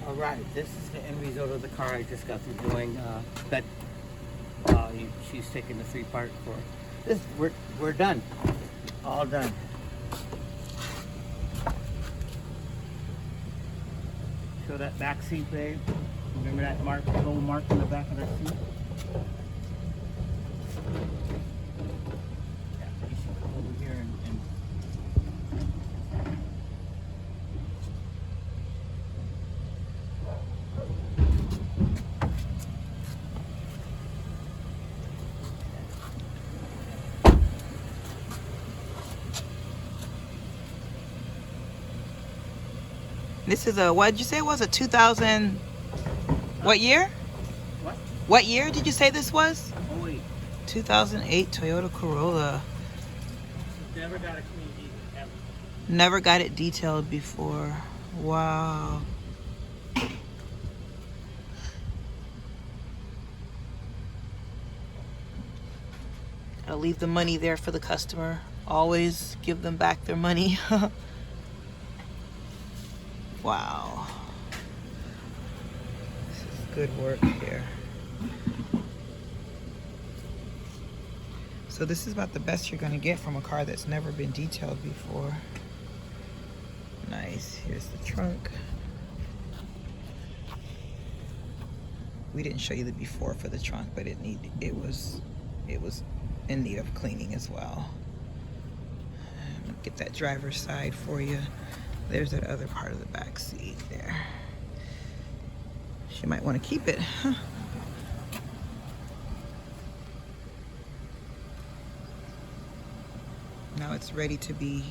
All right, this is the end result of the car I just got through doing. She's taking the 3-part for this. We're done. All done. Show that back seat, babe. Remember that mark, little mark in the back of that seat? Yeah, you should come over here and This is a, what did you say it was? A 2000, what year? what? What year did you say this was? Oh wait, 2008 Toyota Corolla. never got a clean either, ever. Never got it detailed before. Wow. I'll leave the money there for the customer. Always give them back their money. Wow. This is good work here. So this is about the best you're gonna get from a car that's never been detailed before. Nice. Here's the trunk. We didn't show you the before for the trunk, but it was in need of cleaning as well. Get that driver's side for you. There's that other part of the back seat there. She might want to keep it. Huh? Now it's ready to be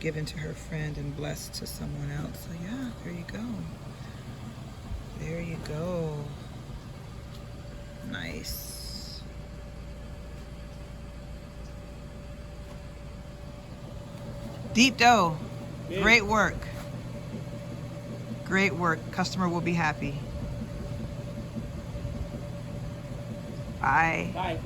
given to her friend and blessed to someone else. So yeah, there you go. There you go. Nice. Deep dough. Great work. Great work. Customer will be happy. Bye. Bye.